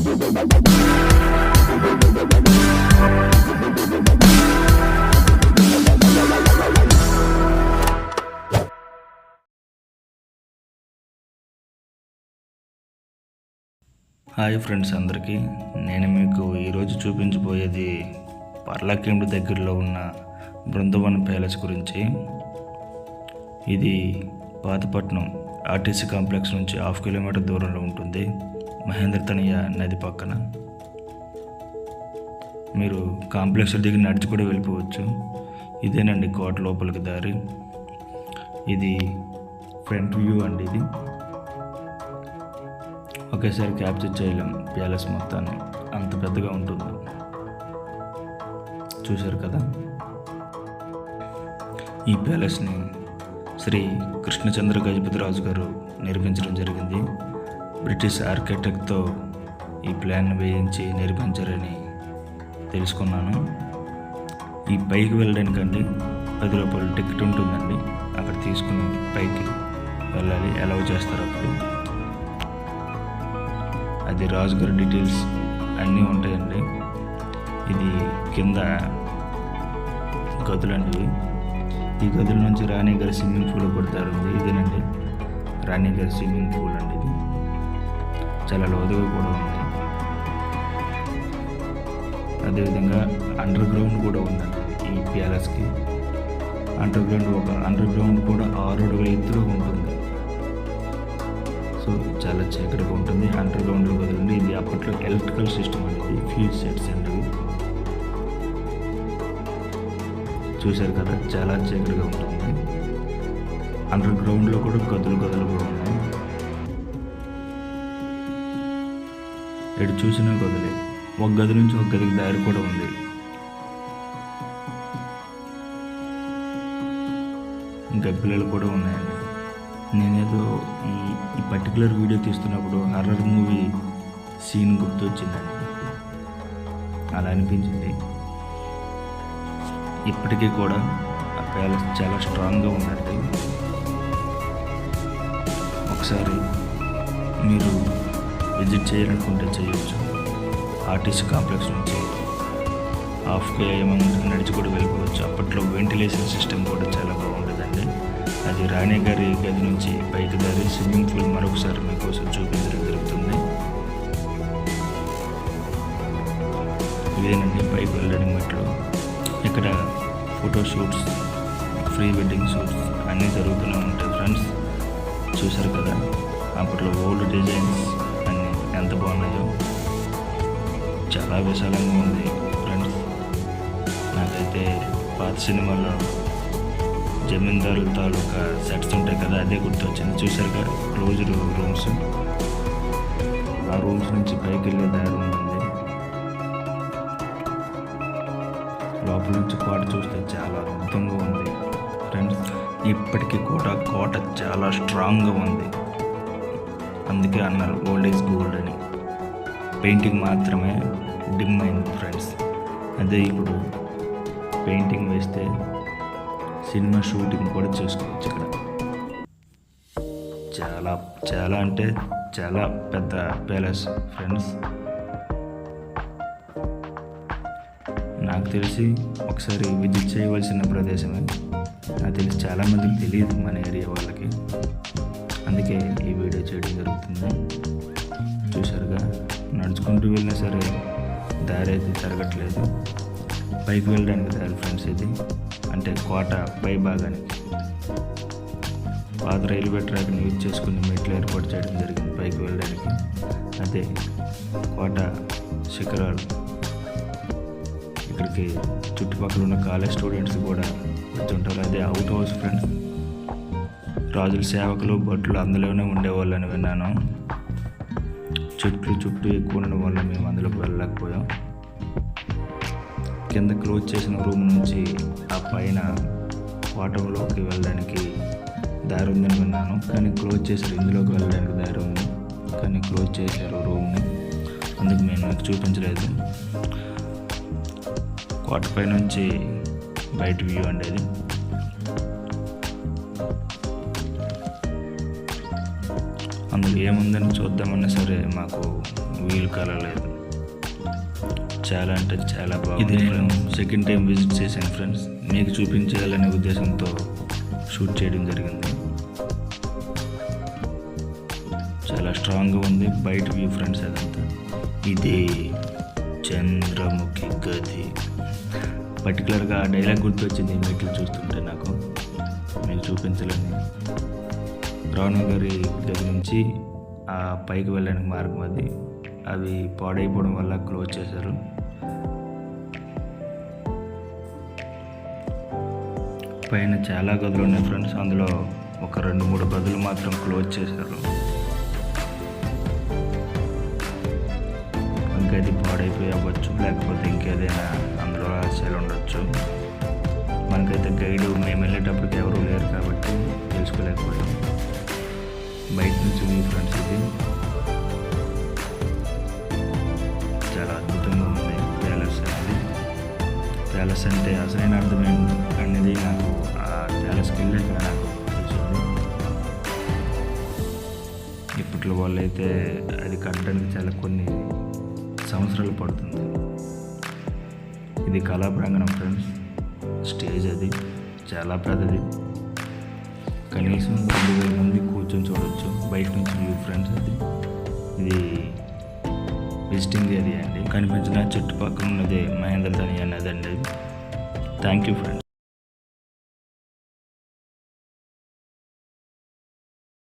Hi friends అందరికీ, నేను మీకు ఈరోజు చూపించబోయేది పర్లాకేండు దగ్గరలో ఉన్న బృందావన్ ప్యాలెస్ గురించి. ఇది పాతపట్నం ఆర్టీసీ కాంప్లెక్స్ నుంచి 1/2 కిలోమీటర్ దూరంలో ఉంటుంది, మహేంద్రతనయ నది పక్కన. మీరు కాంప్లెక్స్ దిగి నడిచి కూడా వెళ్ళిపోవచ్చు. ఇదేనండి కోట లోపలికి దారి. ఇది ఫ్రంట్ వ్యూ అండి. ఇది ఒకేసారి క్యాప్చర్ చేయలేం ప్యాలెస్ మొత్తాన్ని, అంత పెద్దగా ఉంటుంది. చూశారు కదా, ఈ ప్యాలెస్ని శ్రీ కృష్ణచంద్ర గజపతిరాజు గారు నిర్మించడం జరిగింది. బ్రిటిష్ ఆర్కిటెక్ట్తో ఈ ప్లాన్ వేయించి నిర్మించారని తెలుసుకున్నాను. ఈ పైకి వెళ్ళడానికండి 10 రూపాయలు టికెట్ ఉంటుందండి. అక్కడ తీసుకుని పైకి వెళ్ళాలి, అలౌ చేస్తారు అప్పుడు. అది రాజుగారి డీటెయిల్స్ అన్నీ ఉంటాయండి. ఇది కింద గదులండి. ఈ గదుల నుంచి రాణి గారి స్విమ్మింగ్ పూల్ పడతారు. ఇదేనండి రాణి గారి స్విమ్మింగ్ పూల్ అండి. ఇది చాలా లోతుగా కూడా ఉంది. అదేవిధంగా అండర్ గ్రౌండ్ కూడా ఉందండి ఈ ప్యాలెస్కి. అండర్ గ్రౌండ్ కూడా 6 అడుగుల ఎత్తులో ఉంటుంది. సో చాలా చీకటిగా ఉంటుంది. అండర్ గ్రౌండ్లో వదిలింది. ఇది అప్పట్లో ఎలక్ట్రికల్ సిస్టమ్ అనేది, ఫ్యూజ్ సెట్స్ అండి. చూశారు కదా, చాలా చీకటిగా ఉంటుంది. అండర్ గ్రౌండ్లో కూడా గదులు కూడా ఉన్నాయి. ఎటు చూసినా గదులే. ఒక గది నుంచి ఒక గదికి దారి కూడా ఉంది. ఇంకా పిల్లలు కూడా ఉన్నాయండి. నేనేదో ఈ పర్టికులర్ వీడియో తీస్తున్నప్పుడు హర్రర్ మూవీ సీన్ గుర్తొచ్చిందండి. అలా అనిపించింది. ఇప్పటికీ కూడా ఆ ప్యాలెస్ చాలా స్ట్రాంగ్గా ఉందండి. ఒకసారి మీరు విజిట్ చేయాలనుకుంటే చేయొచ్చు. ఆర్టీసీ కాంప్లెక్స్ నుంచి 1/2 కిలోమీటర్ నడిచి కూడా వెళ్ళిపోవచ్చు. అప్పట్లో వెంటిలేషన్ సిస్టమ్ కూడా చాలా బాగుంటుందండి. అది రాణి గారి గది నుంచి పైకి దారి. స్విమ్మింగ్ పూల్ మరొకసారి మీకోసం చూపించడం జరుగుతుంది. ఇదేనండి పైకి వెళ్ళడానికి మెట్లు. ఇక్కడ ఫోటోషూట్స్, ప్రీ వెడ్డింగ్ షూట్స్ అన్నీ జరుగుతూనే ఉంటాయి ఫ్రెండ్స్. చూశారు కదా, అప్పట్లో ఓల్డ్ డిజైన్స్ అన్నీ ఎంత బాగున్నాయో. చాలా విశాలంగా ఉంది ఫ్రెండ్స్. నాకైతే పాత సినిమాలో జమీందారుల తాలూకా సెట్స్ ఉంటాయి కదా, అదే గుర్తొచ్చింది. చూసారుగా క్లోజ్డ్ రూమ్స్. ఆ రూమ్స్ నుంచి పైకి వెళ్ళే దారి ఉంటుంది. లోపల నుంచి కోట చూస్తే చాలా అద్భుతంగా ఉంది ఫ్రెండ్స్. ఇప్పటికీ కోట చాలా స్ట్రాంగ్గా ఉంది. అందుకే అన్నారు ఓల్డ్ ఈజ్ గోల్డ్ అని. పెయింటింగ్ మాత్రమే డిమ్ అయింది ఫ్రెండ్స్. అదే ఇప్పుడు పెయింటింగ్ వేస్తే సినిమా షూటింగ్ కూడా చేసుకోవచ్చు. ఇక్కడ చాలా అంటే చాలా పెద్ద ప్యాలెస్ ఫ్రెండ్స్. నాకు తెలిసి ఒకసారి విజిట్ చేయవలసిన ప్రదేశమే. నాకు తెలిసి చాలామందికి తెలియదు మన ఏరియా వాళ్ళకి. అందుకే ఈ వీడియో చేయడం జరుగుతుంది. చూసారుగా, నడుచుకుంటూ వెళ్ళినా సరే దారి అయితే జరగట్లేదు. పైకి వెళ్ళడానికి దారి ఫ్రెండ్స్. ఇది అంటే కోట పై భాగానికి పాత రైల్వే ట్రాక్ని యూజ్ చేసుకుని మెట్లు ఏర్పాటు చేయడం జరిగింది పైకి వెళ్ళడానికి. అదే కోట శిఖరాలు. ఇక్కడికి చుట్టుపక్కల ఉన్న కాలేజ్ స్టూడెంట్స్ కూడా వచ్చుంటారు. అదే అవుట్ హౌస్ ఫ్రెండ్స్. రాజుల సేవకులు, భటులు అందులోనే ఉండేవాళ్ళని విన్నాను. చుట్టూ ఎక్కువ ఉండడం వల్ల మేము అందులోకి వెళ్ళలేకపోయాం. కింద క్లోజ్ చేసిన రూమ్ నుంచి ఆ పైన కోటలోకి వెళ్ళడానికి దారి ఉందని విన్నాను, కానీ క్లోజ్ చేశారు. ఇందులోకి వెళ్ళడానికి దారి ఉంది, కానీ క్లోజ్ చేశారు రూమ్ని. అందుకు నేను మీకు చూపించలేదు. కోటపై నుంచి బయట వ్యూ అండి అది. అందులో ఏముందని చూద్దామన్నా సరే మాకు వీలు కలలేదు. చాలా అంటే చాలా బాగుంది. ఇది నేను సెకండ్ టైం విజిట్ చేశాను ఫ్రెండ్స్. మీకు చూపించాలనే ఉద్దేశంతో షూట్ చేయడం జరిగింది. చాలా స్ట్రాంగ్గా ఉంది బయట వ్యూ ఫ్రెండ్స్. అదంతా ఇది చంద్రముఖి గది. పర్టికులర్గా డైలాగ్ గుర్తొచ్చింది మెట్లు చూస్తుంటే నాకు, మీకు చూపించాలని. రావణ గారి గది నుంచి ఆ పైకి వెళ్ళడానికి మార్గం అది. అవి పాడైపోవడం వల్ల క్లోజ్ చేశారు. పైన చాలా గదులు ఉన్నాయి ఫ్రెండ్స్. అందులో ఒక 2-3 గదులు మాత్రం క్లోజ్ చేశారు. గది పాడైపోయి అవ్వచ్చు, లేకపోతే ఇంకేదైనా అందులో రహస్యాలు ఉండొచ్చు. మనకైతే గైడ్ మేము వెళ్ళేటప్పటికి ఎవరు లేరు కాబట్టి తెలుసుకోలేకపోయాం. బయట నుంచి వ్యూ ఫ్రెండ్స్. ఇది చాలా అద్భుతంగా ఉంది ప్యాలెస్ అనేది. ప్యాలెస్ అంటే అసలైన అర్థం అనేది నాకు ఆ ప్యాలెస్కి వెళ్ళాక నాకు తెలిసింది. ఇప్పట్లో వాళ్ళైతే అది కట్టడానికి చాలా కొన్ని సంవత్సరాలు పడుతుంది. ఇది కళా ప్రాంగణం ఫ్రెండ్స్. స్టేజ్ అది చాలా పెద్దది. కనీసం 2,000 మంది కూర్చొని చూడవచ్చు బయట నుంచి వ్యూ ఫ్రెండ్స్. అది ఇది విజిటింగ్ ఏరియా అండి. కనిపించిన చుట్టుపక్కల ఉన్నదే మహేంద్ర ధని అన్నదండి. Thank you friends.